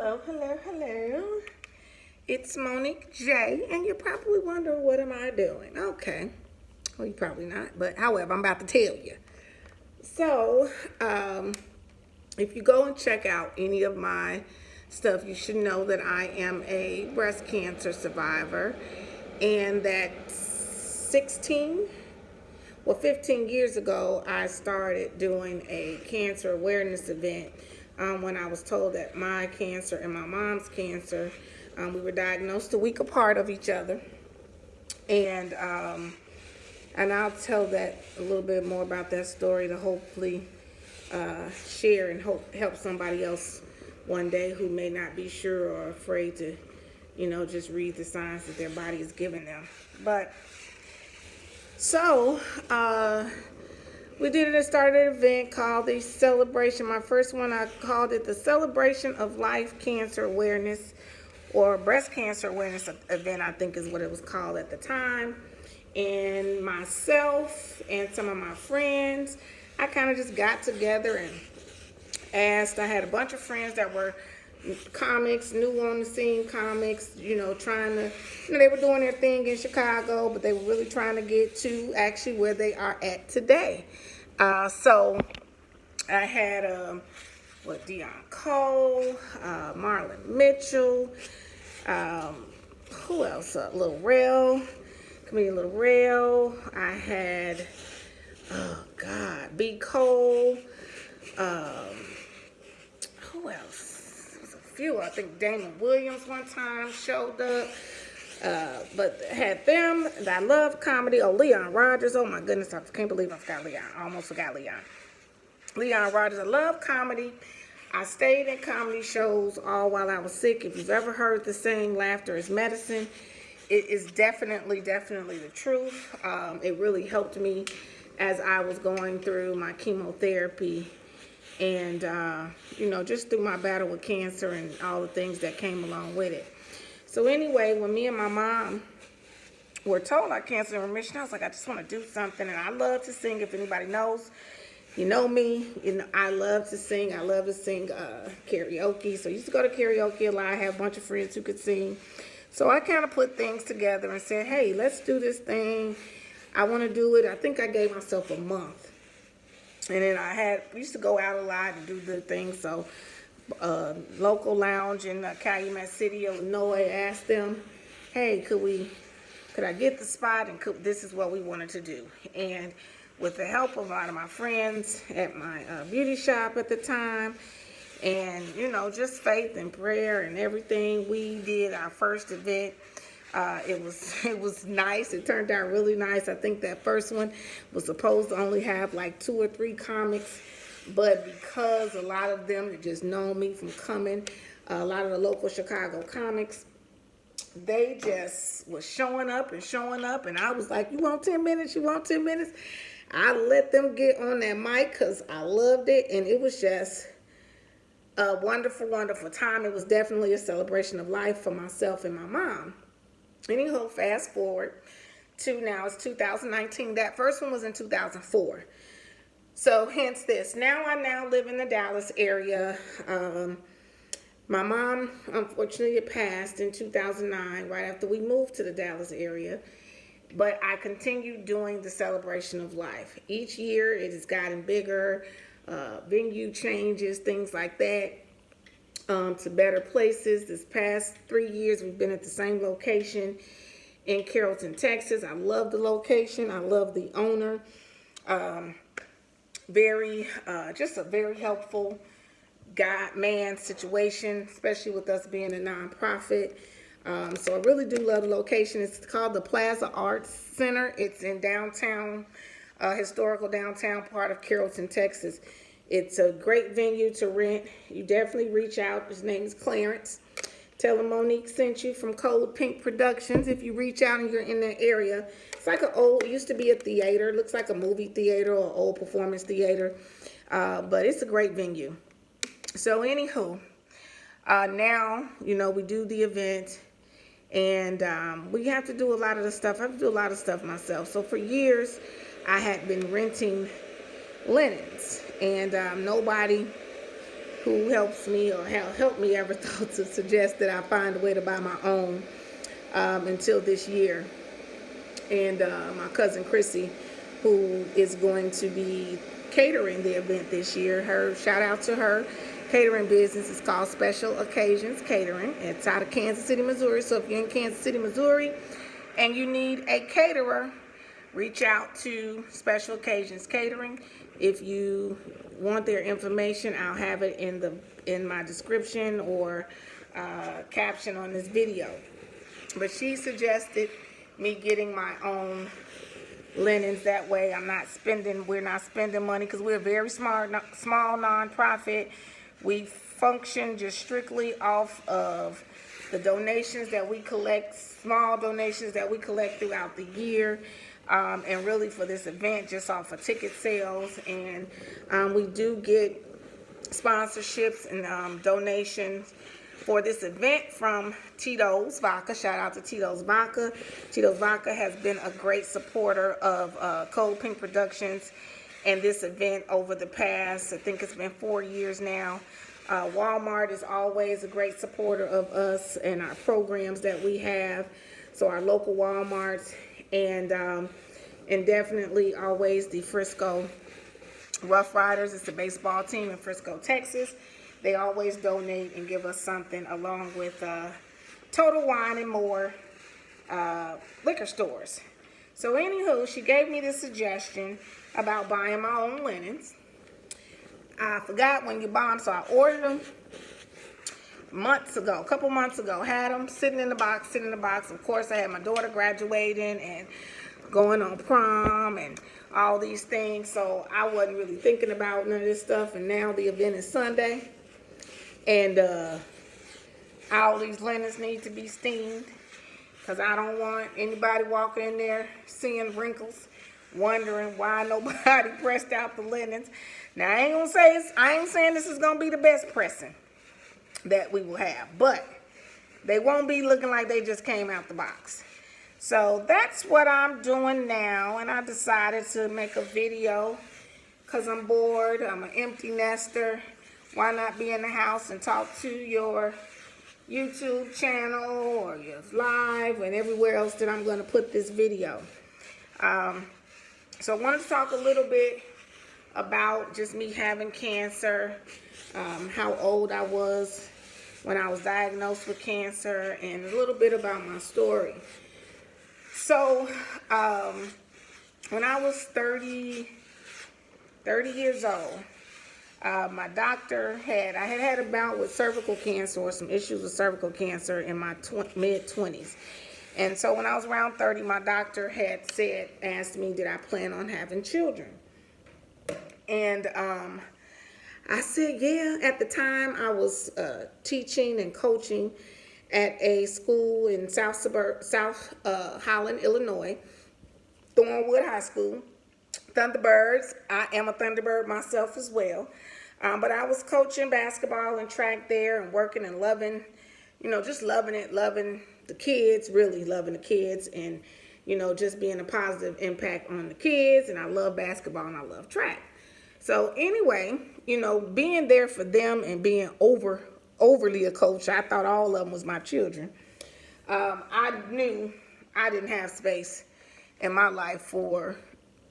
Hello, hello, hello. It's Monique J, and you're probably wondering what am I doing? Okay. Well, you probably not, but however, I'm about to tell you. So, if you go and check out any of my stuff, you should know that I am a breast cancer survivor, and that 15 years ago, I started doing a cancer awareness event when I was told that my cancer and my mom's cancer, we were diagnosed a week apart of each other. And I'll tell that a little bit more about that story to hopefully share and help somebody else one day who may not be sure or afraid to, just read the signs that their body is giving them. But so, we started an event called the Celebration. My first one, I called it the Celebration of Life Cancer Awareness, or Breast Cancer Awareness event, I think is what it was called at the time. And myself and some of my friends, I kind of just got together and asked. I had a bunch of friends that were comics, new on the scene comics, trying to, they were doing their thing in Chicago, but they were really trying to get to actually where they are at today. So I had, Dion Cole, Marlon Mitchell, who else? Lil Rel, Comedian Lil Rel. I had, B. Cole, who else? I think Damon Williams one time showed up, but had them. I love comedy. Oh, Leon Rogers. Oh my goodness, I can't believe I forgot Leon. I almost forgot Leon. Leon Rogers. I love comedy. I stayed in comedy shows all while I was sick. If you've ever heard the saying, laughter is medicine, it is definitely the truth. It really helped me as I was going through my chemotherapy and, just through my battle with cancer and all the things that came along with it. So anyway, when me and my mom were told our cancer in remission, I was like, I just want to do something. And I love to sing. If anybody knows, you know me, I love to sing. I love to sing karaoke. So I used to go to karaoke a lot. I have a bunch of friends who could sing. So I kind of put things together and said, hey, let's do this thing. I want to do it. I think I gave myself a month. And then we used to go out a lot and do the things. So local lounge in Calumet City, Illinois, asked them, hey, could I get the spot? And this is what we wanted to do. And with the help of a lot of my friends at my beauty shop at the time, and, just faith and prayer and everything, we did our first event. It was nice. It turned out really nice. I think that first one was supposed to only have like 2 or 3 comics, but because a lot of them had just known me from coming, a lot of the local Chicago comics, they just was showing up, and I was like, you want 10 minutes? You want 10 minutes? I let them get on that mic because I loved it, and it was just a wonderful, wonderful time. It was definitely a celebration of life for myself and my mom. Anyhow, fast forward to now, it's 2019. That first one was in 2004. So hence this. I live in the Dallas area. My mom, unfortunately, passed in 2009, right after we moved to the Dallas area. But I continued doing the celebration of life. Each year it has gotten bigger, venue changes, things like that. To better places. This past 3 years, we've been at the same location in Carrollton, Texas. I love the location. I love the owner. Just a very helpful man situation, especially with us being a nonprofit. So I really do love the location. It's called the Plaza Arts Center. It's in downtown, historical downtown part of Carrollton, Texas. It's a great venue to rent. You definitely reach out. His name is Clarence. Tell him Monique sent you from Cold Pink Productions. If you reach out and you're in that area, it's like it used to be a theater. It looks like a movie theater or old performance theater. But it's a great venue. So anywho, now, we do the event. And we have to do a lot of the stuff. I have to do a lot of stuff myself. So for years, I had been renting linens. And nobody who helps me or helped me ever thought to suggest that I find a way to buy my own until this year. And my cousin Chrissy, who is going to be catering the event this year. Shout out to her catering business. Is called Special Occasions Catering. It's out of Kansas City, Missouri. So if you're in Kansas City, Missouri, and you need a caterer, reach out to Special Occasions Catering. If you want their information, I'll have it in my description or caption on this video. But she suggested me getting my own linens. That way we're not spending money, because we're a very small nonprofit. We function just strictly off of the donations that we collect, small donations that we collect throughout the year, and really for this event just off of ticket sales. And we do get sponsorships and donations for this event from Tito's Vodka. Shout out to Tito's Vodka. Tito's Vodka has been a great supporter of Cold Pink Productions and this event over the past, I think it's been 4 years now. Walmart is always a great supporter of us and our programs that we have. So our local Walmarts, and definitely always the Frisco Rough Riders. It's a baseball team in Frisco, Texas. They always donate and give us something, along with Total Wine and More liquor stores. So anywho, she gave me this suggestion about buying my own linens. I forgot when you buy them, so I ordered them a couple months ago. Had them sitting in the box. Of course, I had my daughter graduating and going on prom and all these things, so I wasn't really thinking about none of this stuff. And now the event is Sunday, and all these linens need to be steamed, because I don't want anybody walking in there seeing wrinkles, wondering why nobody pressed out the linens. Now, I ain't saying this is gonna be the best pressing that we will have, but they won't be looking like they just came out the box. So that's what I'm doing now, and I decided to make a video because I'm bored. I'm an empty nester. Why not be in the house and talk to your YouTube channel or your live and everywhere else that I'm going to put this video. So I wanted to talk a little bit about just me having cancer, how old I was when I was diagnosed with cancer, and a little bit about my story. So when I was 30 years old, my doctor I had a bout with cervical cancer, or some issues with cervical cancer, in my mid-20s. And so when I was around 30, my doctor had asked me, did I plan on having children? And I said, yeah. At the time, I was teaching and coaching at a school in South Holland, Illinois, Thornwood High School. Thunderbirds. I am a Thunderbird myself as well. But I was coaching basketball and track there, and working and loving, just loving it, loving the kids, really loving the kids, and, just being a positive impact on the kids. And I love basketball and I love track. So anyway, being there for them and being overly a coach, I thought all of them was my children. I knew I didn't have space in my life for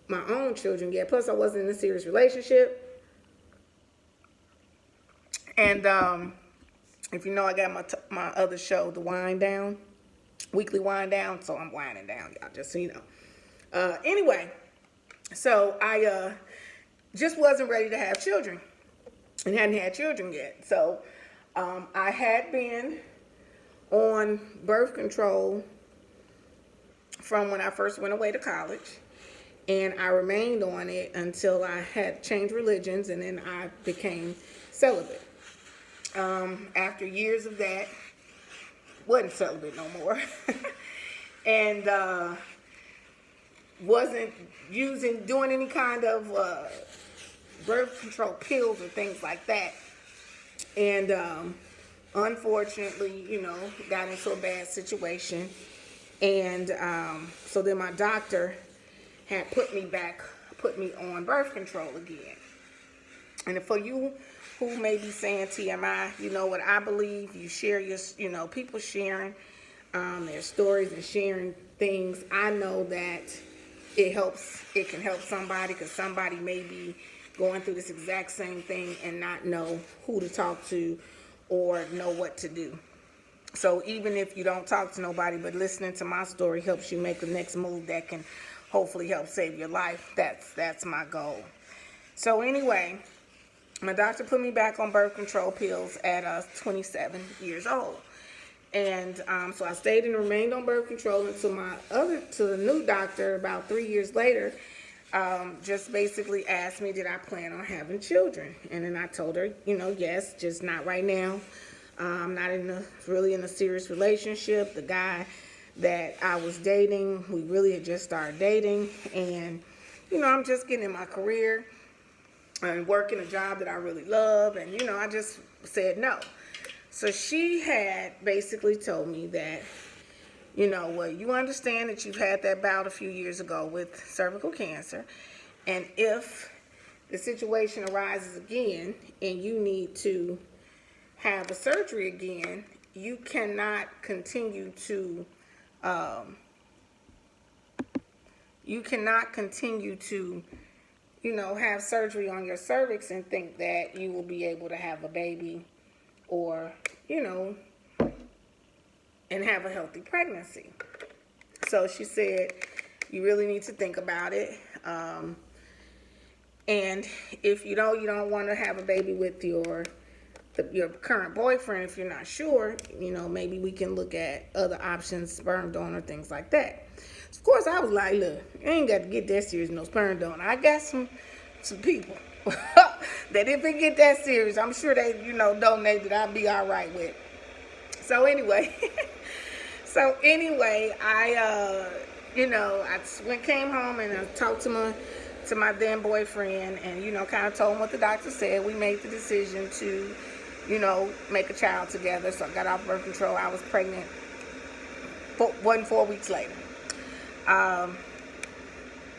my own children yet. Plus, I wasn't in a serious relationship. And if you know, I got my other show, The Wind Down, weekly wind down. So I'm winding down, y'all, just so you know. Anyway, so I just wasn't ready to have children, and hadn't had children yet. So I had been on birth control from when I first went away to college, and I remained on it until I had changed religions, and then I became celibate. After years of that, wasn't celibate no more, and wasn't doing any kind of birth control pills or things like that. And unfortunately, got into a bad situation. And so then my doctor had put me on birth control again. And for you who may be saying TMI. You know what I believe. You share your, people sharing their stories and sharing things. I know that it can help somebody, because somebody may be going through this exact same thing and not know who to talk to or know what to do. So even if you don't talk to nobody, but listening to my story helps you make the next move that can hopefully help save your life, that's my goal. So anyway, my doctor put me back on birth control pills at 27 years old. And so I stayed and remained on birth control until the new doctor about 3 years later just basically asked me, did I plan on having children? And then I told her, yes, just not right now. I'm not really in a serious relationship. The guy that I was dating, we really had just started dating. And, I'm just getting in my career and working a job that I really love. And, I just said no. So she had basically told me that, you understand that you've had that bout a few years ago with cervical cancer. And if the situation arises again and you need to have a surgery again, you cannot continue to have surgery on your cervix and think that you will be able to have a baby or, and have a healthy pregnancy. So she said, you really need to think about it. And if you don't want to have a baby with your current boyfriend, if you're not sure, maybe we can look at other options, sperm donor, things like that. So of course, I was like, look, I ain't got to get that serious, no sperm donor. I got some people that if it get that serious, I'm sure they, donate that I'll be all right with. So anyway, I came home and I talked to my then boyfriend and, kind of told him what the doctor said. We made the decision to, make a child together. So I got off birth control. I was pregnant 4 weeks later.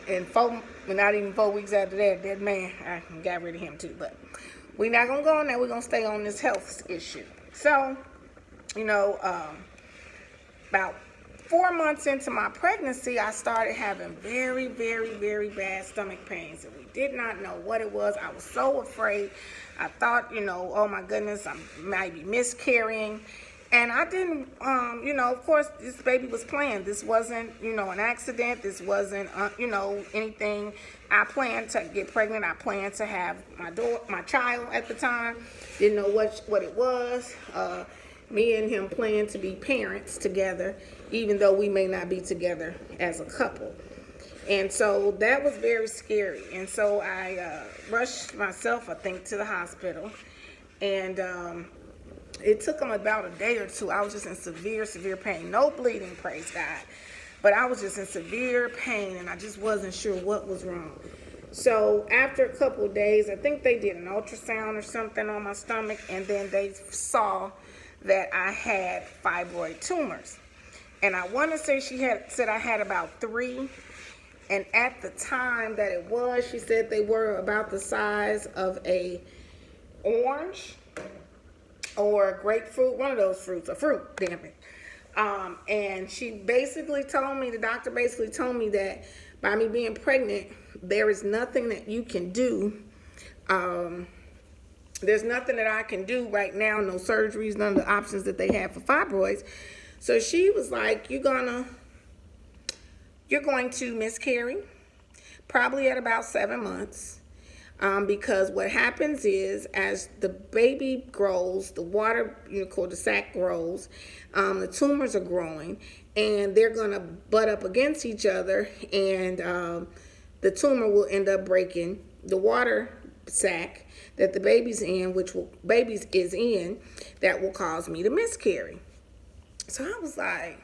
And not even 4 weeks after that man, I got rid of him too. But we're not going to go on there. We're going to stay on this health issue. So, about 4 months into my pregnancy, I started having very, very, very bad stomach pains. And we did not know what it was. I was so afraid. I thought, oh my goodness, I might be miscarrying. And I didn't, of course, this baby was planned. This wasn't, an accident. This wasn't, anything. I planned to get pregnant. I planned to have my child at the time. Didn't know what it was. Me and him planned to be parents together, even though we may not be together as a couple. And so that was very scary. And so I rushed myself, I think, to the hospital. And it took them about a day or two. I was just in severe, severe pain. No bleeding, praise God. But I was just in severe pain, and I just wasn't sure what was wrong. So after a couple of days, I think they did an ultrasound or something on my stomach, and then they saw that I had fibroid tumors. And I want to say she said I had about 3. And at the time that it was, she said they were about the size of a orange or grapefruit, one of those fruits, a fruit, damn it. And she basically told me, the doctor basically told me that by me being pregnant, there is nothing that you can do. There's nothing that I can do right now, no surgeries, none of the options that they have for fibroids. So she was like, you're going to miscarry, probably at about 7 months. Because what happens is, as the baby grows, the water, called the sac grows, the tumors are growing, and they're going to butt up against each other, and the tumor will end up breaking the water sac that the baby's in, that will cause me to miscarry. So I was like,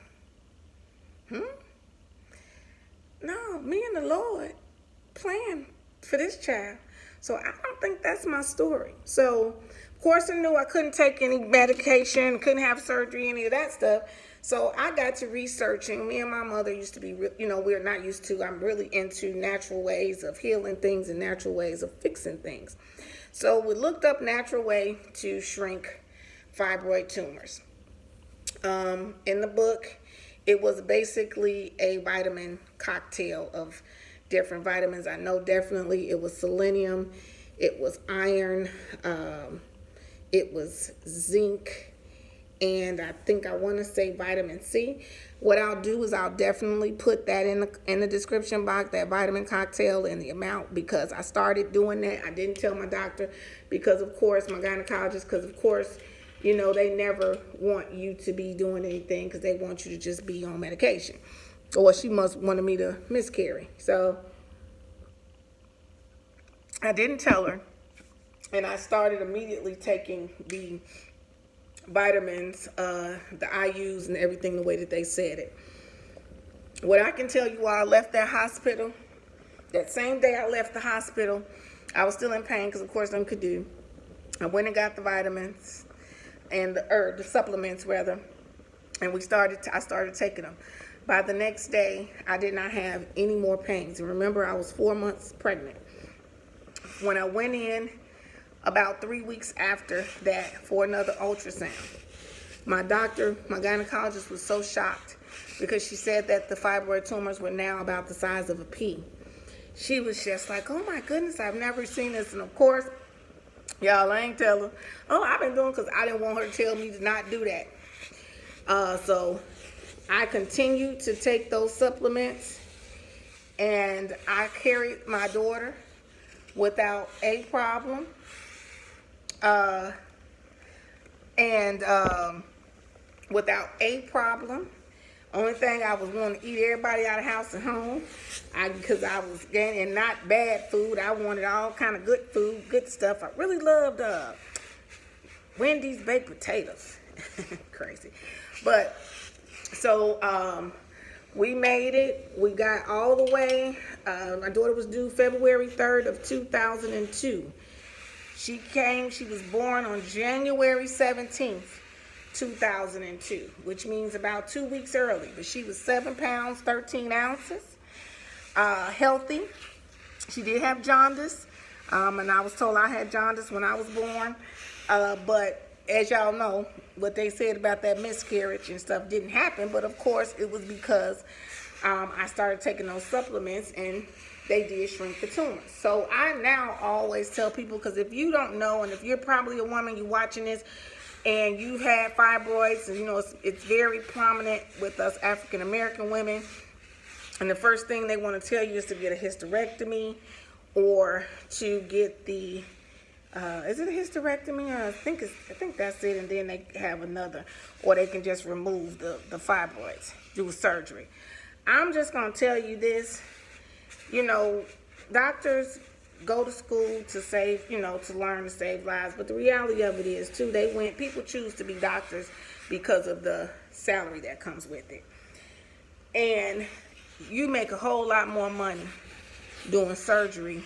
no, me and the Lord planned for this child. So I don't think that's my story. So, of course, I knew I couldn't take any medication, couldn't have surgery, any of that stuff. So I got to researching. Me and my mother used to be, we're not used to, I'm really into natural ways of healing things and natural ways of fixing things. So we looked up natural way to shrink fibroid tumors. In the book, it was basically a vitamin cocktail of different vitamins. I know definitely it was selenium, it was iron, it was zinc, and I think I want to say vitamin C. What I'll do is I'll definitely put that in the description box, that vitamin cocktail and the amount, because I started doing that. I didn't tell my doctor because, of course, my gynecologist, because, of course, you know, they never want you to be doing anything because they want you to just be on medication. Or she must wanted me to miscarry. So I didn't tell her, and I started immediately taking the vitamins, the IUs and everything the way that they said it. What I can tell you, while I left that hospital, that same day I left the hospital, I was still in pain because, of course, I could do. I went and got the vitamins and the supplements rather, and I started taking them. By the next day, I did not have any more pains. And remember, I was 4 months pregnant. When I went in about 3 weeks after that for another ultrasound, my doctor, my gynecologist, was so shocked because she said that the fibroid tumors were now about the size of a pea. She was just like, oh my goodness, I've never seen this. And of course, y'all, I ain't tell her, oh, I've been doing, because I didn't want her to tell me to not do that. So I continued to take those supplements, and I carried my daughter without a problem. Without a problem. Only thing I was wanting to eat everybody out of house and home, because I was getting, and not bad food. I wanted all kind of good food, good stuff. I really loved Wendy's baked potatoes. Crazy. But so we made it. We got all the way. My daughter was due February 3rd of 2002. She was born on January 17th, 2002, which means about 2 weeks early. But she was 7 pounds, 13 ounces, healthy. She did have jaundice, and I was told I had jaundice when I was born. But as y'all know, what they said about that miscarriage and stuff didn't happen. But of course, it was because I started taking those supplements, and they did shrink the tumors. So I now always tell people, because if you don't know, and if you're probably a woman, you're watching this, and you've had fibroids, and you know it's very prominent with us African American women, and the first thing they want to tell you is to get a hysterectomy, or to get the is it a hysterectomy? I think that's it, and then they have another, or they can just remove the fibroids, do surgery. I'm just gonna tell you this. You know, doctors go to school to save, you know, to learn to save lives. But the reality of it is, too, people choose to be doctors because of the salary that comes with it. And you make a whole lot more money doing surgery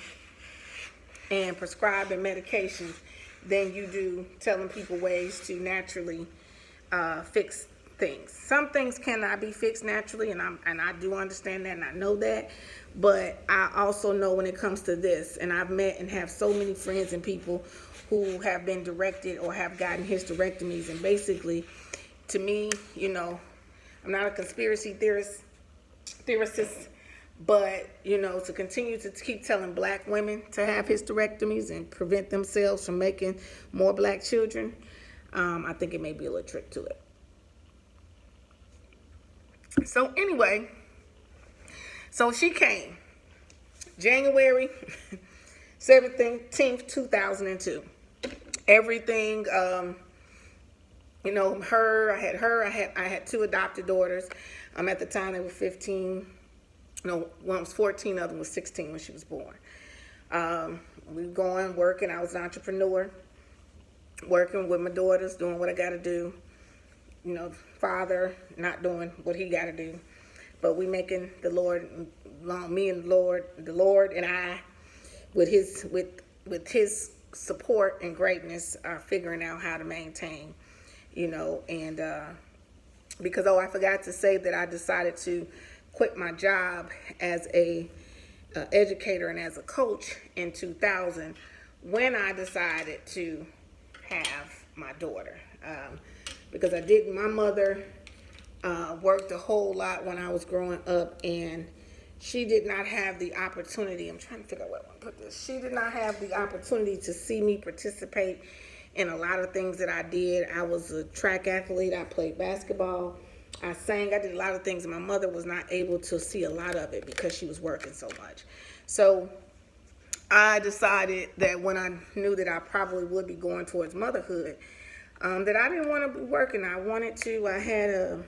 and prescribing medications than you do telling people ways to naturally fix things. Some things cannot be fixed naturally, and I do understand that, and I know that. But I also know when it comes to this, and I've met and have so many friends and people who have been directed or have gotten hysterectomies, and basically, to me, you know, I'm not a conspiracy theorist, but, you know, to continue to keep telling black women to have hysterectomies and prevent themselves from making more black children, I think it may be a little trick to it. So anyway, so she came January 17th, 2002. Everything, you know, I had 2 adopted daughters. At the time they were 15. No, one was 14, the other was 16 when she was born. We were going, working. I was an entrepreneur, working with my daughters, doing what I got to do. You know, father not doing what he got to do. But we making the Lord, me and the Lord and I, with his support and greatness, are figuring out how to maintain, you know. And because, I forgot to say that I decided to quit my job as a educator and as a coach in 2000 when I decided to have my daughter. Because my mother worked a whole lot when I was growing up, and she did not have the opportunity. I'm trying to figure out where I want to put this. She did not have the opportunity to see me participate in a lot of things that I did. I was a track athlete. I played basketball. I sang. I did a lot of things, and my mother was not able to see a lot of it because she was working so much. So I decided that when I knew that I probably would be going towards motherhood, that I didn't want to be working. I had a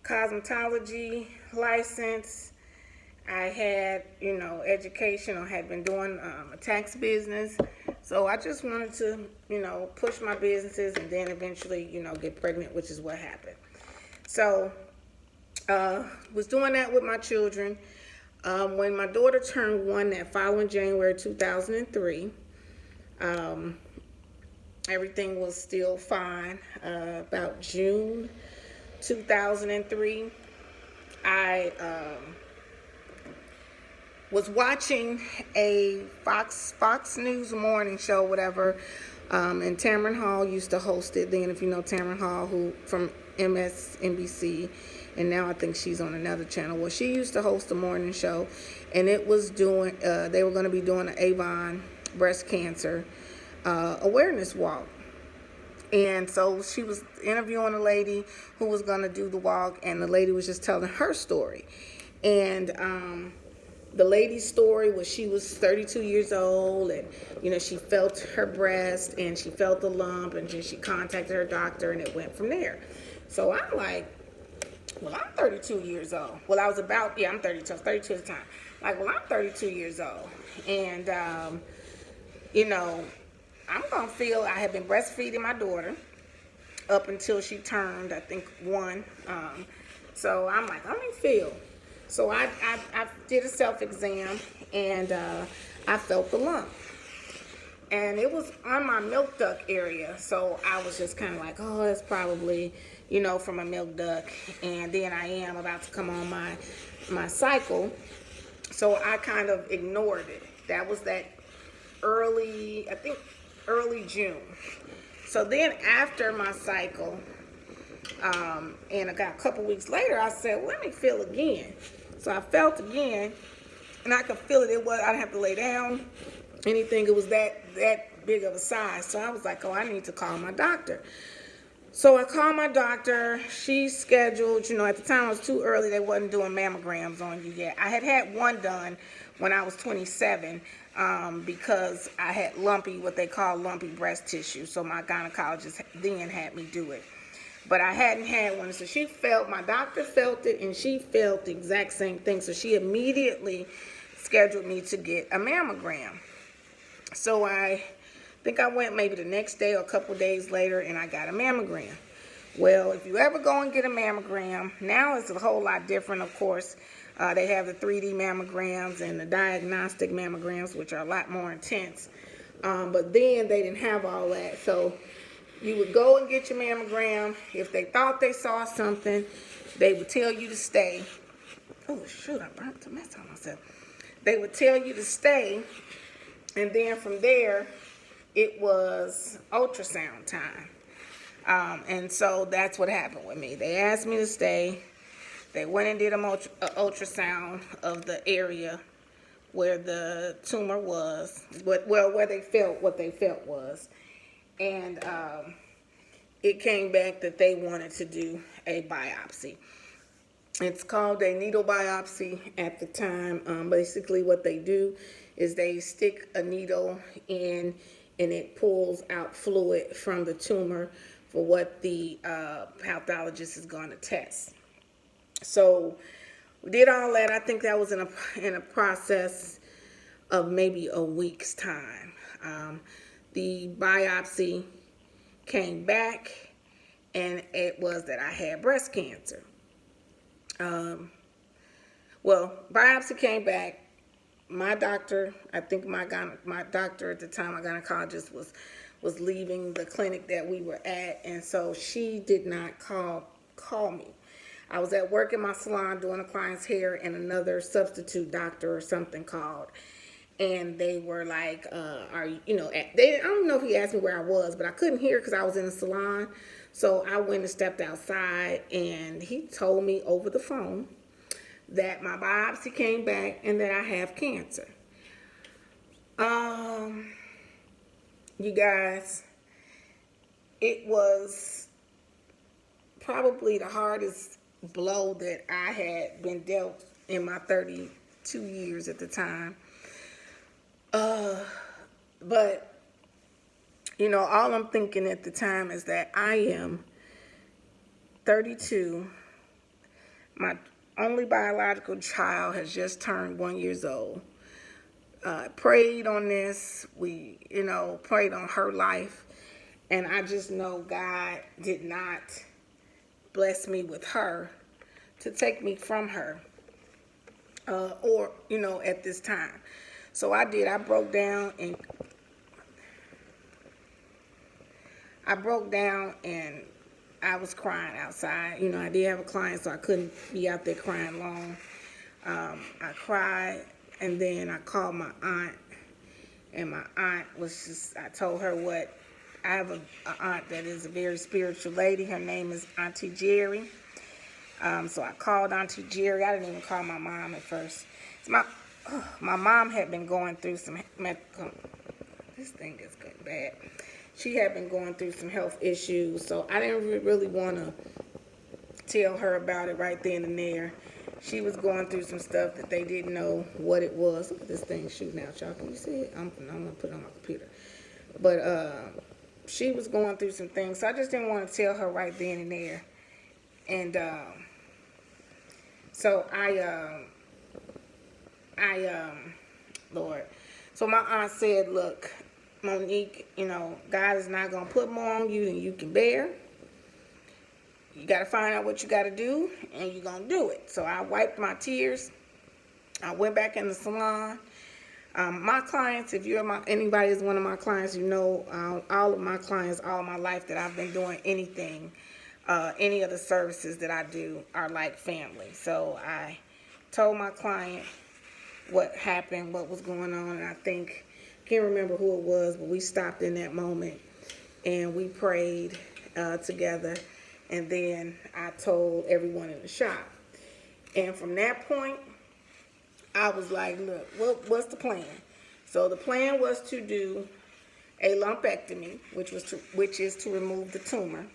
cosmetology license. I had, education, or had been doing a tax business. So I just wanted to, push my businesses and then eventually, get pregnant, which is what happened. So was doing that with my children. When my daughter turned 1 that following January 2003, everything was still fine. About June 2003, I was watching a Fox News morning show, whatever, and Tamron Hall used to host it then, if you know Tamron Hall, who from MSNBC, and now I think she's on another channel. Well, she used to host a morning show, and it was doing, they were going to be doing an Avon breast cancer awareness walk. And so she was interviewing a lady who was going to do the walk, and the lady was just telling her story. And the lady's story was she was 32 years old, and, she felt her breast, and she felt the lump, and she contacted her doctor, and it went from there. So I'm like, well, I'm 32 years old. Well, I'm 32. I was 32 at the time. Like, well, I'm 32 years old. And, I'm going to feel, I had been breastfeeding my daughter up until she turned, I think, 1. So I'm like, let me feel. So I did a self-exam, and I felt the lump. And it was on my milk duct area. So I was just kind of like, oh, that's probably, from a milk duct. And then I am about to come on my cycle. So I kind of ignored it. That was that early June. So then after my cycle, and I got a couple weeks later, I said, well, let me feel again. So I felt again, and I could feel it. I didn't have to lay down anything. It was that big of a size. So I was like, oh, I need to call my doctor. So I called my doctor. She scheduled, at the time it was too early. They wasn't doing mammograms on you yet. I had one done when I was 27 because I had what they call lumpy breast tissue. So my gynecologist then had me do it. But I hadn't had one. So my doctor felt it, and she felt the exact same thing. So she immediately scheduled me to get a mammogram. So I think I went maybe the next day or a couple days later, and I got a mammogram. Well, if you ever go and get a mammogram, now it's a whole lot different, of course. They have the 3D mammograms and the diagnostic mammograms, which are a lot more intense. But then they didn't have all that. So you would go and get your mammogram. If they thought they saw something, they would tell you to stay. Oh, shoot, I burnt the mess on myself. They would tell you to stay, and then from there, it was ultrasound time. And so that's what happened with me. They asked me to stay. They went and did an ultrasound of the area where the tumor was, where they felt what they felt was. And it came back that they wanted to do a biopsy. It's called a needle biopsy at the time. Basically what they do is they stick a needle in, and it pulls out fluid from the tumor for what the pathologist is going to test. So we did all that. I think that was in a process of maybe a week's time. The biopsy came back, and it was that I had breast cancer. Biopsy came back. My doctor, I think my doctor at the time, my gynecologist, was leaving the clinic that we were at, and so she did not call me. I was at work in my salon doing a client's hair, and another substitute doctor or something called. and they were like, "Are you know?" They, I don't know if he asked me where I was, but I couldn't hear because I was in the salon. So I went and stepped outside, and he told me over the phone that my biopsy came back and that I have cancer. You guys, it was probably the hardest blow that I had been dealt in my 32 years at the time. But, you know, all I'm thinking at the time is that I am 32. My only biological child has just turned 1 year old. Prayed on this. We, you know, prayed on her life. And I just know God did not bless me with her to take me from her. Or, you know, at this time. So I did. I broke down and I was crying outside. You know, I did have a client, so I couldn't be out there crying long. I cried, and then I called my aunt, and my aunt was just, I told her what, I have an aunt that is a very spiritual lady. Her name is Auntie Jerry. So I called Auntie Jerry. I didn't even call my mom at first. So my mom had been going through some medical, this thing is getting bad. She had been going through some health issues, so I didn't really want to tell her about it right then and there. She was going through some stuff that they didn't know what it was. Look at this thing shooting out, y'all. Can you see it? I'm going to put it on my computer. But she was going through some things, so I just didn't want to tell her right then and there. And so Lord. So my aunt said, look, Monique, you know, God is not going to put more on you than you can bear. You got to find out what you got to do, and you're going to do it. So I wiped my tears. I went back in the salon. My clients, if anybody is one of my clients, you know, all of my clients, all my life that I've been doing anything, any of the services that I do are like family. So I told my client what happened, what was going on, and I can't remember who it was, but we stopped in that moment and we prayed together, and then I told everyone in the shop. And from that point, I was like, look, what's the plan? So the plan was to do a lumpectomy, which is to remove the tumor.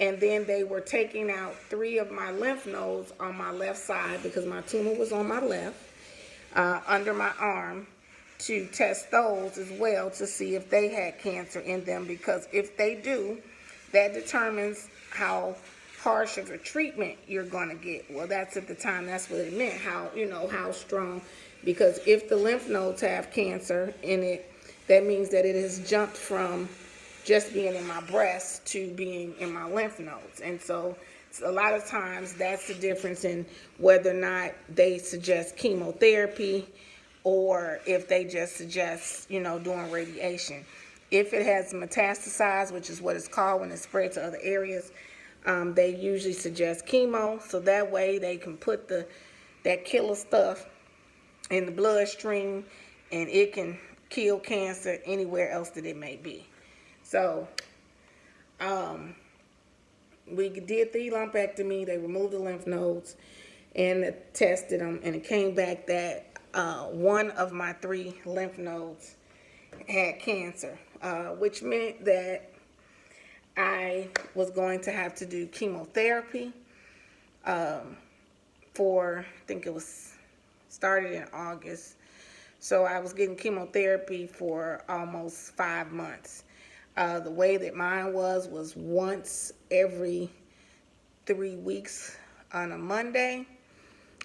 And then they were taking out 3 of my lymph nodes on my left side, because my tumor was on my left, under my arm, to test those as well to see if they had cancer in them, because if they do, that determines how harsh of a treatment you're going to get. Well, that's at the time, that's what it meant, how strong, because if the lymph nodes have cancer in it, that means that it has jumped from just being in my breast to being in my lymph nodes. And so a lot of times that's the difference in whether or not they suggest chemotherapy or if they just suggest, doing radiation. If it has metastasized, which is what it's called when it spreads to other areas, they usually suggest chemo, so that way they can put that killer stuff in the bloodstream and it can kill cancer anywhere else that it may be. So we did the lumpectomy. They removed the lymph nodes and tested them, and it came back that 1 of my 3 lymph nodes had cancer, which meant that I was going to have to do chemotherapy for, I think it was started in August. So I was getting chemotherapy for almost 5 months. The way that mine was once every 3 weeks on a Monday.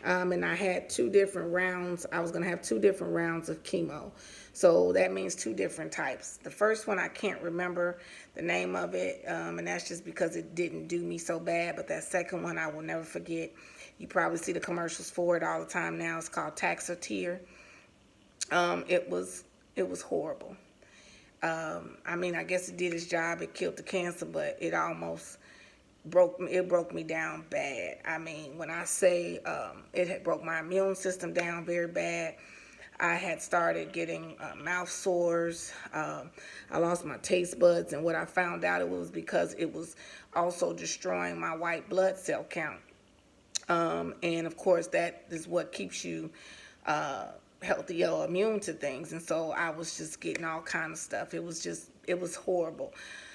And I had 2 different rounds. I was going to have 2 different rounds of chemo. So that means 2 different types. The first one, I can't remember the name of it, and that's just because it didn't do me so bad. But that second one, I will never forget. You probably see the commercials for it all the time now. It's called Taxotere. It was horrible. I guess it did its job. It killed the cancer, but it almost broke me down bad. When I say it had broke my immune system down very bad, I had started getting mouth sores. I lost my taste buds, and what I found out, it was because it was also destroying my white blood cell count. And of course, that is what keeps you healthy or immune to things. And so I was just getting all kind of stuff. It was horrible.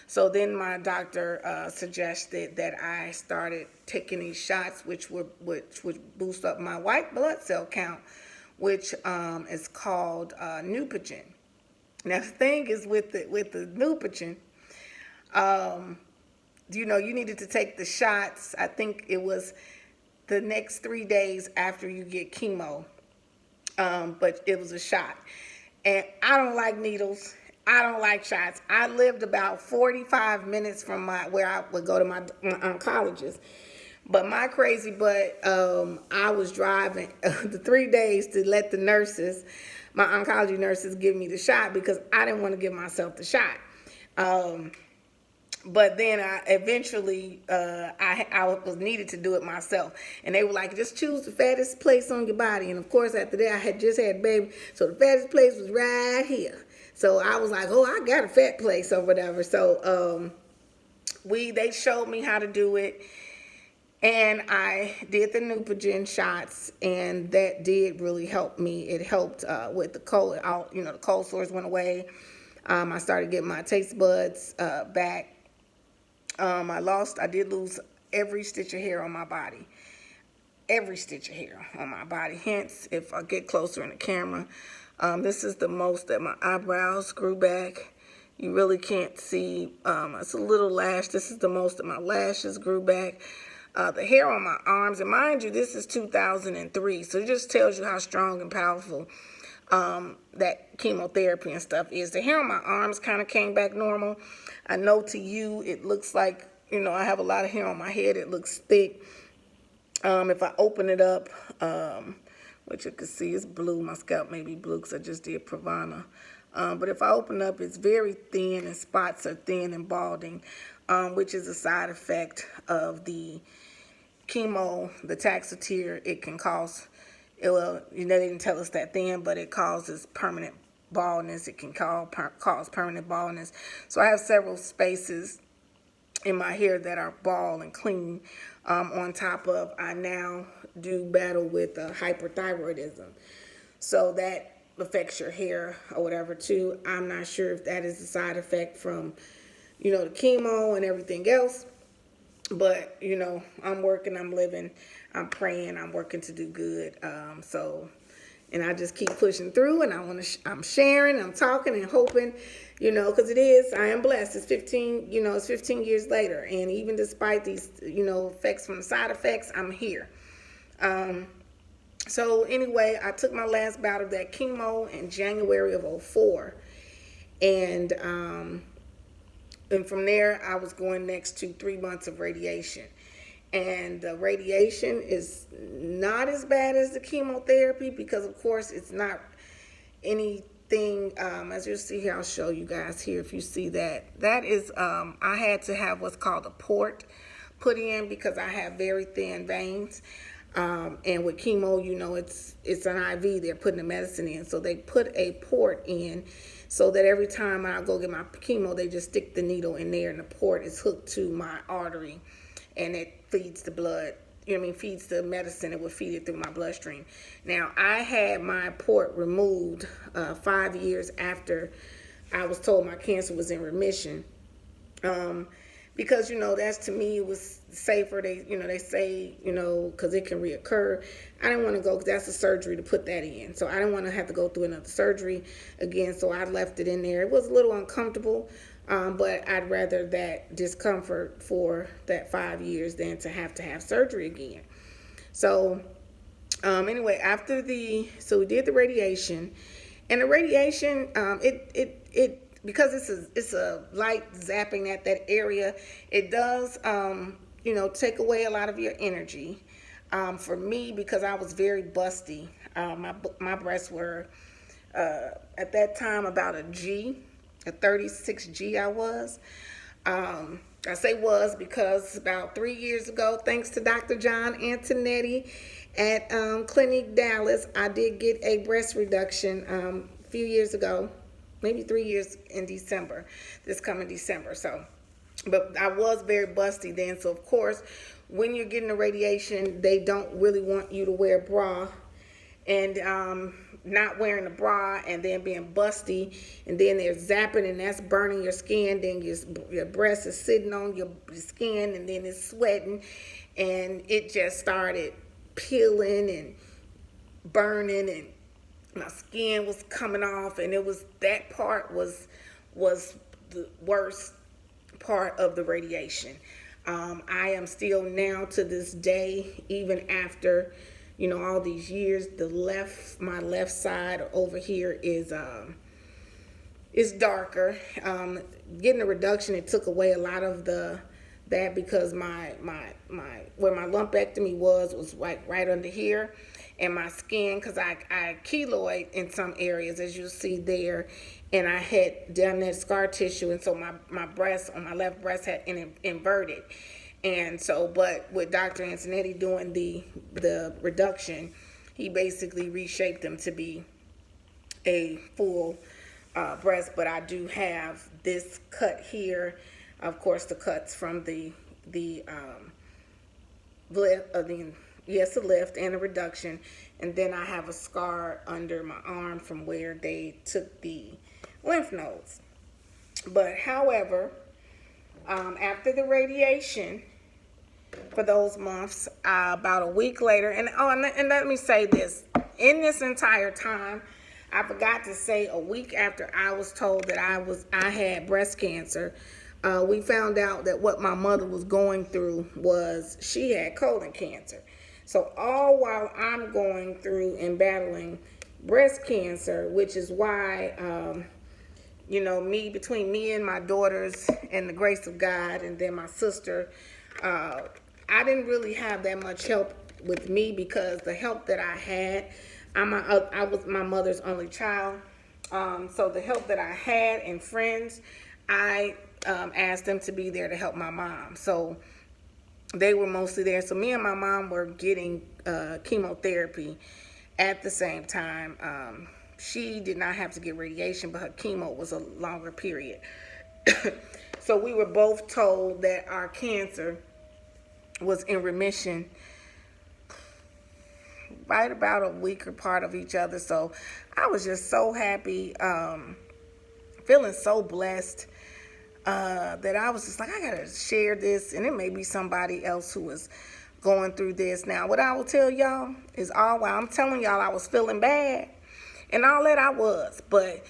So then my doctor suggested that I started taking these shots, which would boost up my white blood cell count, which is called Neupogen. Now the thing is with the Neupogen, you needed to take the shots. I think it was the next 3 days after you get chemo, but it was a shot. And I don't like needles. I don't like shots. I lived about 45 minutes from where I would go to my oncologist. But my crazy butt, I was driving the 3 days to let the nurses, my oncology nurses, give me the shot because I didn't want to give myself the shot. But then I eventually, I was needed to do it myself. And they were like, just choose the fattest place on your body. And of course, after that, I had just had a baby. So the fattest place was right here. So I was like, oh, I got a fat place or whatever. So they showed me how to do it. And I did the Neupogen shots, and that did really help me. It helped with the cold, the cold sores went away. I started getting my taste buds back. I did lose every stitch of hair on my body. Every stitch of hair on my body. Hence, if I get closer in the camera, this is the most that my eyebrows grew back. You really can't see. It's a little lash. This is the most that my lashes grew back. The hair on my arms, and mind you, this is 2003, so it just tells you how strong and powerful that chemotherapy and stuff is. The hair on my arms kind of came back normal. I know to you it looks like, I have a lot of hair on my head. It looks thick. If I open it up, which you can see is blue, my scalp may be blue because I just did Pravana. But if I open up, it's very thin, and spots are thin and balding, which is a side effect of the chemo, the Taxotere. It can cause, they didn't tell us that then, but it causes permanent baldness. It can cause permanent baldness. So I have several spaces in my hair that are bald and clean. On top of, I now do battle with hyperthyroidism. So that affects your hair or whatever too. I'm not sure if that is a side effect from, the chemo and everything else. But, I'm working, I'm living, I'm praying, I'm working to do good. And I just keep pushing through, and I'm sharing, I'm talking and hoping, because I am blessed. It's 15 years later. And even despite these, effects from the side effects, I'm here. So anyway, I took my last bout of that chemo in January of 2004. And from there, I was going next to 3 months of radiation. And the radiation is not as bad as the chemotherapy because, of course, it's not anything, as you'll see here, I'll show you guys here if you see that. That is, I had to have what's called a port put in because I have very thin veins. And with chemo, it's an IV. They're putting the medicine in. So they put a port in so that every time I go get my chemo, they just stick the needle in there, and the port is hooked to my artery, and it feeds the blood. Feeds the medicine. It would feed it through my bloodstream. Now, I had my port removed 5 years after I was told my cancer was in remission. Because, that's, to me, it was safer. They say, because it can reoccur. I didn't want to go because that's a surgery to put that in. So I didn't want to have to go through another surgery again. So I left it in there. It was a little uncomfortable, but I'd rather that discomfort for that 5 years than to have surgery again. So anyway, so we did the radiation. And the radiation, because it's a light zapping at that area, it does, take away a lot of your energy. For me, because I was very busty, my breasts were, at that time, about a 36G I was. I say was because about 3 years ago, thanks to Dr. John Antonetti at Clinic Dallas, I did get a breast reduction a few years ago, maybe 3 years in December, this coming December. So, but I was very busty then. So, of course, when you're getting the radiation, they don't really want you to wear a bra. And not wearing a bra and then being busty, and then they're zapping and that's burning your skin. Then your breast is sitting on your skin and then it's sweating, and it just started peeling and burning, and my skin was coming off, and it was, that part was the worst part of the radiation. I am still now to this day, even after, you know, all these years, my left side over here is darker. Getting a reduction, it took away a lot of that because my where my lumpectomy was right under here, and my skin, because I keloid in some areas, as you'll see there, and I had done that scar tissue, and so my breast on my left breast had inverted. And so, but with Dr. Antonetti doing the reduction, he basically reshaped them to be a full breast. But I do have this cut here, of course, the cuts from the lift and the reduction, and then I have a scar under my arm from where they took the lymph nodes. But however, after the radiation, for those months, about a week later, and let me say this, in this entire time, I forgot to say, a week after I was told that I had breast cancer, we found out that what my mother was going through was she had colon cancer. So all while I'm going through and battling breast cancer, which is why, you know, between me and my daughters and the grace of God, and then my sister, I didn't really have that much help with me, because the help that I had, I was my mother's only child. So the help that I had and friends, I asked them to be there to help my mom. So they were mostly there. So me and my mom were getting chemotherapy at the same time. She did not have to get radiation, but her chemo was a longer period. So we were both told that our cancer was in remission right about a week apart of each other. So I was just so happy, feeling so blessed, that I was just like, I gotta share this, and it may be somebody else who is going through this. Now, what I will tell y'all is, all while I'm telling y'all I was feeling bad and all that, I was, but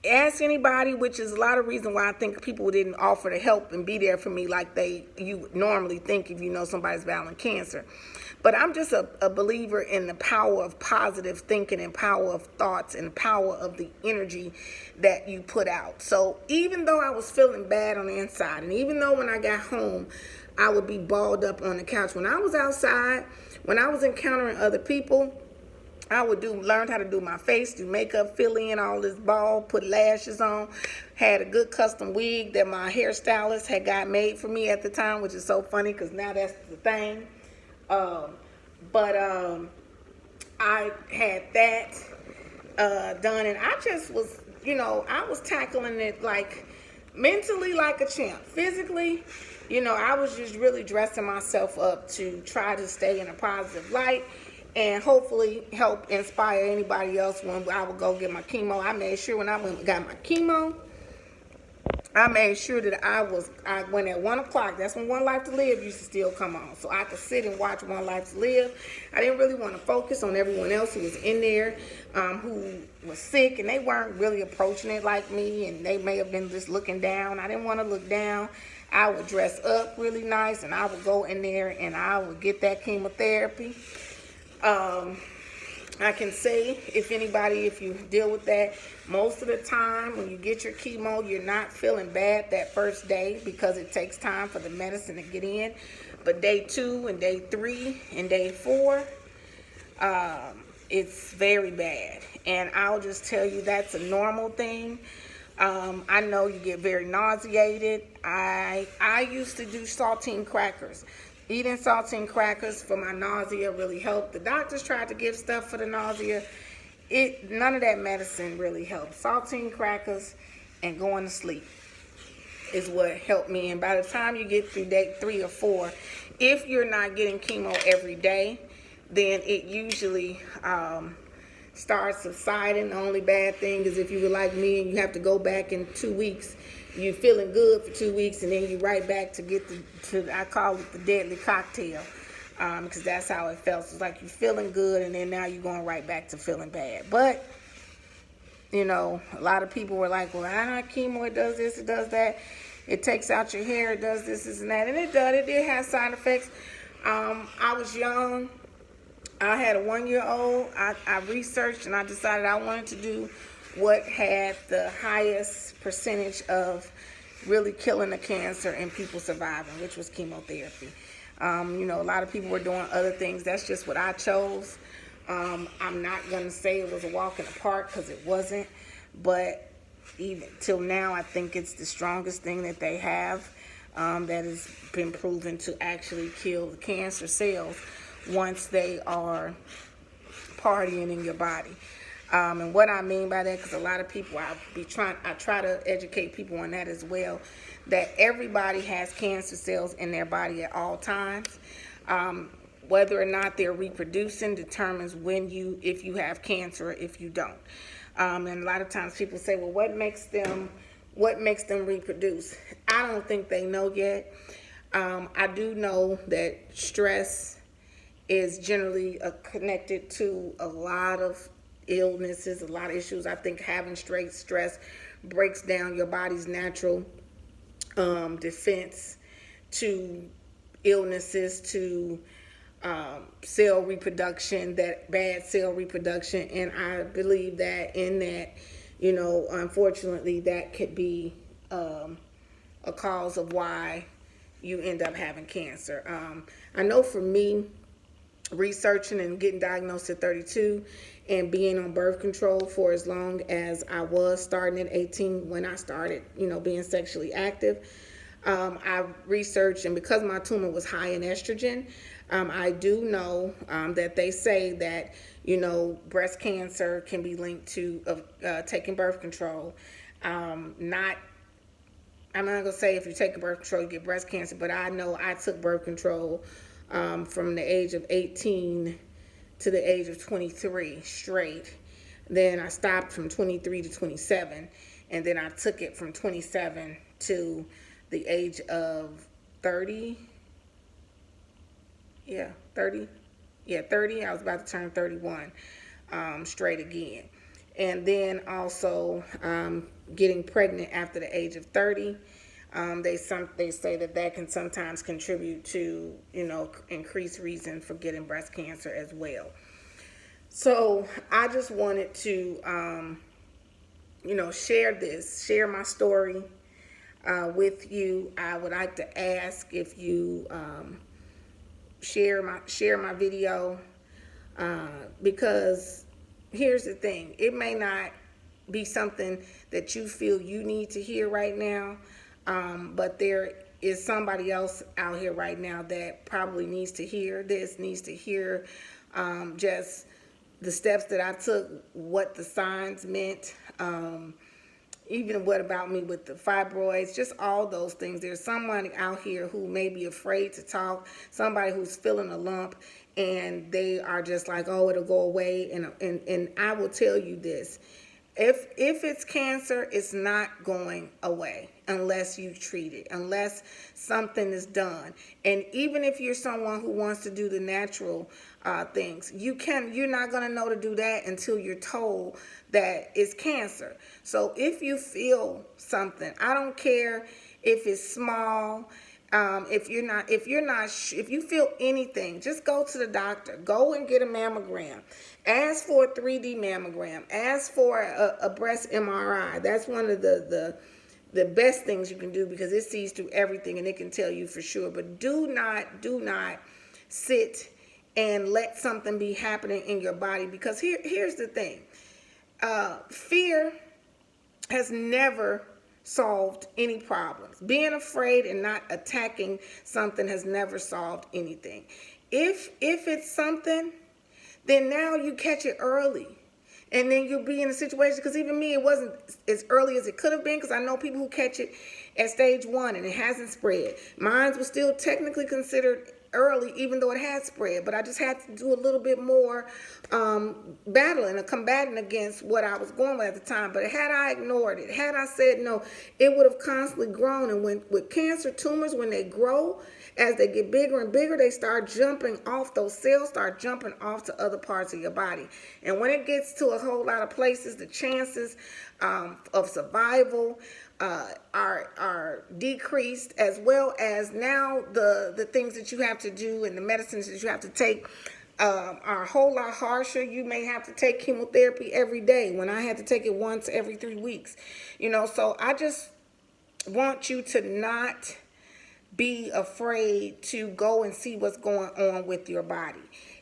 ask anybody, which is a lot of reason why I think people didn't offer to help and be there for me like you normally think if you know somebody's battling cancer. But I'm just a believer in the power of positive thinking and power of thoughts and power of the energy that you put out. So even though I was feeling bad on the inside, and even though when I got home, I would be balled up on the couch, when I was outside, when I was encountering other people, I would learn how to do my face, do makeup, fill in all this ball, put lashes on, had a good custom wig that my hairstylist had got made for me at the time, which is so funny because now that's the thing. But I had that done, and I just was, you know, I was tackling it like mentally like a champ. Physically, you know, I was just really dressing myself up to try to stay in a positive light and hopefully help inspire anybody else when I would go get my chemo. I made sure when I went and got my chemo, I made sure that I went at 1 o'clock. That's when One Life to Live used to still come on. So I could sit and watch One Life to Live. I didn't really want to focus on everyone else who was in there, who was sick, and they weren't really approaching it like me, and they may have been just looking down. I didn't want to look down. I would dress up really nice, and I would go in there, and I would get that chemotherapy. I can say, if you deal with that, most of the time when you get your chemo, you're not feeling bad that first day because it takes time for the medicine to get in. But day 2 and day 3 and day 4, it's very bad. And I'll just tell you that's a normal thing. I know you get very nauseated. I used to do saltine crackers. Eating saltine crackers for my nausea really helped. The doctors tried to give stuff for the nausea. None of that medicine really helped. Saltine crackers and going to sleep is what helped me. And by the time you get through day 3 or 4, if you're not getting chemo every day, then it usually starts subsiding. The only bad thing is if you were like me and you have to go back in 2 weeks, you're feeling good for 2 weeks, and then you right back to get I call it the deadly cocktail, because that's how it felt. It's like you're feeling good, and then now you're going right back to feeling bad. But you know, a lot of people were like, well, I know chemo, it does this, it does that. It takes out your hair, it does this and that. And it does. It did have side effects. I was young. I had a 1-year-old. I researched and I decided I wanted to do what had the highest percentage of really killing the cancer and people surviving, which was chemotherapy. You know, a lot of people were doing other things. That's just what I chose. I'm not going to say it was a walk in the park, because it wasn't. But even till now, I think it's the strongest thing that they have that has been proven to actually kill the cancer cells once they are partying in your body. And what I mean by that, because a lot of people, I try to educate people on that as well, that everybody has cancer cells in their body at all times. Whether or not they're reproducing determines if you have cancer or if you don't. And a lot of times people say, well, what makes them reproduce? I don't think they know yet. I do know that stress is generally connected to a lot of illnesses, a lot of issues. I think having straight stress breaks down your body's natural defense to illnesses, to cell reproduction, that bad cell reproduction. And I believe that you know, unfortunately, that could be a cause of why you end up having cancer. I know for me, researching and getting diagnosed at 32 and being on birth control for as long as I was, starting at 18 when I started, you know, being sexually active, I researched, and because my tumor was high in estrogen, I do know that they say that, you know, breast cancer can be linked to taking birth control. I'm not going to say if you take birth control you get breast cancer, but I know I took birth control from the age of 18 to the age of 23 straight. Then I stopped from 23 to 27, and then I took it from 27 to the age of 30. 30. I was about to turn 31 straight again. And then also getting pregnant after the age of 30. They say that can sometimes contribute to, you know, increased reason for getting breast cancer as well. So I just wanted to, you know, share my story with you. I would like to ask if you share my video, because here's the thing: it may not be something that you feel you need to hear right now, but there is somebody else out here right now that probably needs to hear this, needs to hear just the steps that I took, what the signs meant, even what about me with the fibroids, just all those things. There's someone out here who may be afraid to talk, somebody who's feeling a lump, and they are just like, oh, it'll go away. And I will tell you this: if it's cancer, it's not going away unless you treat it, unless something is done. And even if you're someone who wants to do the natural things, you're not going to know to do that until you're told that it's cancer. So if you feel something, I don't care if it's small, if you feel anything, just go to the doctor. Go and get a mammogram. Ask for a 3D mammogram. Ask for a breast MRI. That's one of the best things you can do, because it sees through everything and it can tell you for sure. But do not sit and let something be happening in your body, because here's the thing. Fear has never solved any problems. Being afraid and not attacking something has never solved anything. If it's something, then now you catch it early. And then you'll be in a situation, because even me, it wasn't as early as it could have been, because I know people who catch it at stage 1 and it hasn't spread. Mine was still technically considered early, even though it had spread, but I just had to do a little bit more battling or combating against what I was going with at the time. But had I ignored it, had I said no, it would have constantly grown. And with cancer tumors, when they grow, as they get bigger and bigger, they start jumping off, those cells start jumping off to other parts of your body. And when it gets to a whole lot of places, the chances of survival are decreased, as well as now the things that you have to do and the medicines that you have to take are a whole lot harsher. You may have to take chemotherapy every day, when I had to take it once every 3 weeks. So I just want you to not be afraid to go and see what's going on with your body.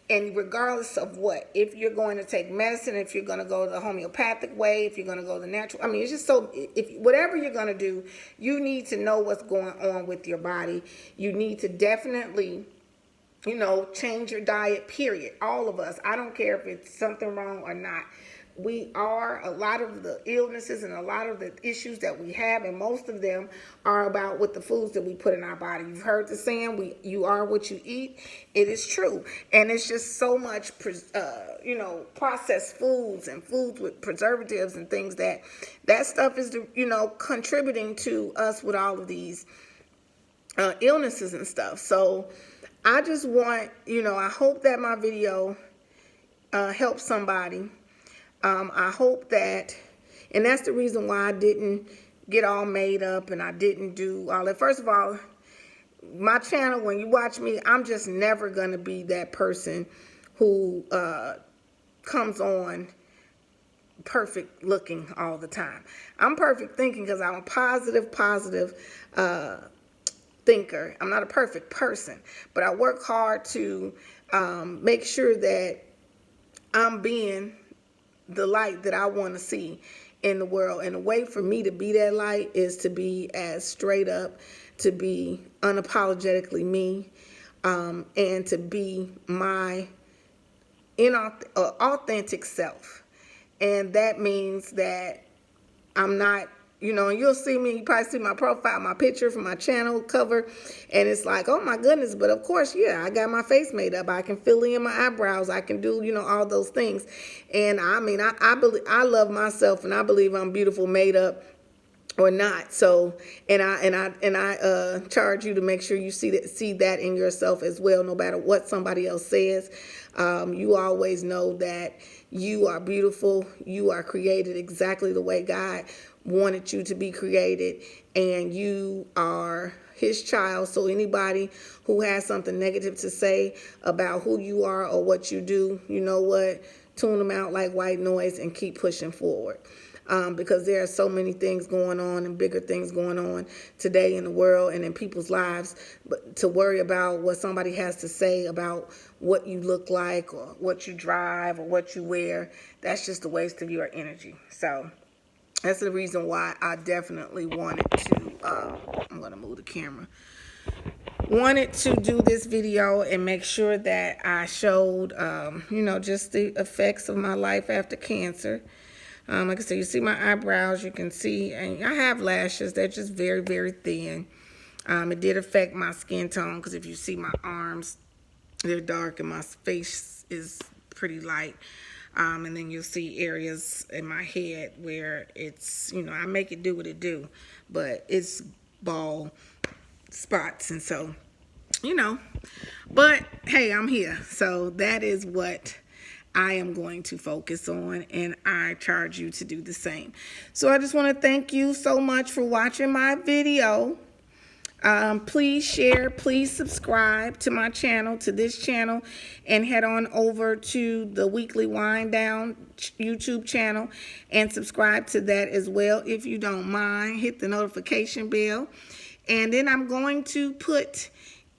And regardless of what, if you're going to take medicine, if you're going to go the homeopathic way, if you're going to go the natural, it's just so, if whatever you're going to do, you need to know what's going on with your body. You need to definitely, change your diet, period. All of us. I don't care if it's something wrong or not. A lot of the illnesses and a lot of the issues that we have, and most of them are about with the foods that we put in our body. You've heard the saying, you are what you eat. It is true. And it's just so much, processed foods and foods with preservatives and things that stuff is, contributing to us with all of these illnesses and stuff. So I just want, I hope that my video helps somebody. I hope that, and that's the reason why I didn't get all made up and I didn't do all that. First of all, my channel, when you watch me, I'm just never going to be that person who comes on perfect looking all the time. I'm perfect thinking because I'm a positive thinker. I'm not a perfect person, but I work hard to make sure that I'm being the light that I want to see in the world. And the way for me to be that light is to be as straight up, to be unapologetically me, and to be my authentic self. And that means that I'm not, and you'll see me, you probably see my profile, my picture from my channel cover, and it's like, oh my goodness, but of course, yeah, I got my face made up. I can fill in my eyebrows. I can do, all those things. And I believe, I love myself, and I believe I'm beautiful, made up or not. So, and I charge you to make sure you see that in yourself as well, no matter what somebody else says. You always know that you are beautiful. You are created exactly the way God wanted you to be created, and you are his child. So anybody who has something negative to say about who you are or what you do, you know what? Tune them out like white noise and keep pushing forward. Because there are so many things going on and bigger things going on today in the world and in people's lives. But to worry about what somebody has to say about what you look like or what you drive or what you wear, that's just a waste of your energy. So that's the reason why I definitely wanted to, I'm going to move the camera, wanted to do this video and make sure that I showed, just the effects of my life after cancer. Like I said, you see my eyebrows, you can see, and I have lashes. They're just very, very thin. It did affect my skin tone because if you see my arms, they're dark and my face is pretty light. And then you'll see areas in my head where it's, I make it do what it do, but it's bald spots. And so, but hey, I'm here. So that is what I am going to focus on, and I charge you to do the same. So I just want to thank you so much for watching my video. Please share, please subscribe to my channel, to this channel, and head on over to the Weekly Wind Down YouTube channel and subscribe to that as well if you don't mind. Hit the notification bell. And then I'm going to put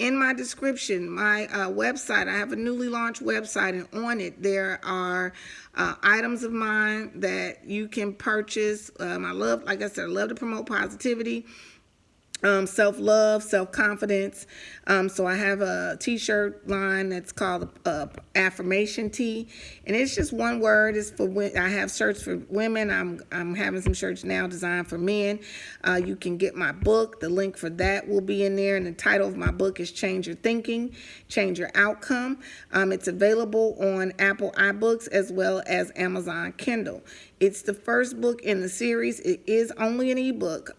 in my description, my website, I have a newly launched website, and on it there are items of mine that you can purchase. I love, like I said, I love to promote positivity, self-love, self-confidence. So I have a t-shirt line that's called affirmation tee, and it's just one word. It's for I have shirts for women. I'm having some shirts now designed for men. You can get my book. The link for that will be in there, and the title of my book is Change Your Thinking, Change Your Outcome. It's available on Apple iBooks as well as Amazon Kindle. It's the first book in the series. It is only an ebook.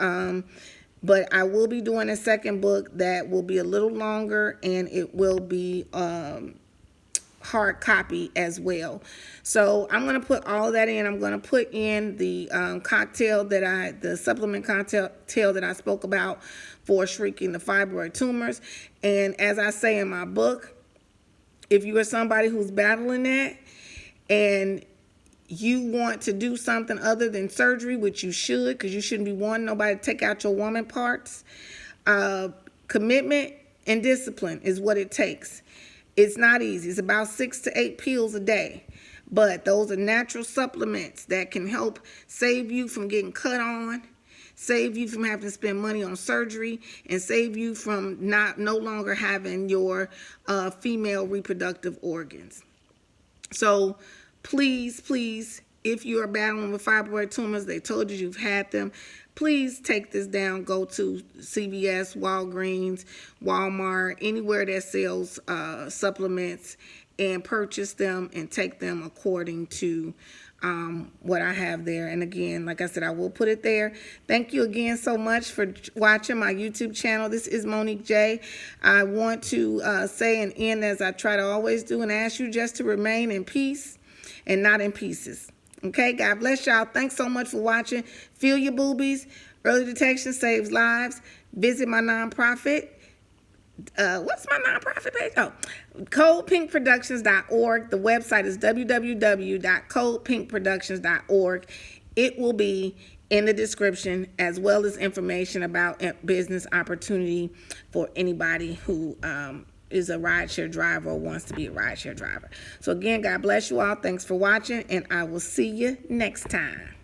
But I will be doing a second book that will be a little longer, and it will be hard copy as well. So I'm going to put all that in. I'm going to put in the the supplement cocktail that I spoke about for shrinking the fibroid tumors. And as I say in my book, if you are somebody who's battling that and you want to do something other than surgery, which you should, because you shouldn't be wanting nobody to take out your woman parts, commitment and discipline is what it takes. It's not easy. It's about 6 to 8 pills a day. But those are natural supplements that can help save you from getting cut on, save you from having to spend money on surgery, and save you from no longer having your female reproductive organs. So please, if you are battling with fibroid tumors, they told you you've had them, please take this down. Go to CVS, Walgreens, Walmart, anywhere that sells supplements, and purchase them and take them according to what I have there. And again, like I said, I will put it there. Thank you again so much for watching my YouTube channel. This is Monique J. I want to say and end as I try to always do, and ask you just to remain in peace and not in pieces. Okay, God bless y'all. Thanks so much for watching. Feel your boobies. Early detection saves lives. Visit my nonprofit. What's my nonprofit page? Oh, coldpinkproductions.org. The website is www.coldpinkproductions.org. It will be in the description, as well as information about business opportunity for anybody who is a rideshare driver or wants to be a rideshare driver. So again, God bless you all. Thanks for watching, and I will see you next time.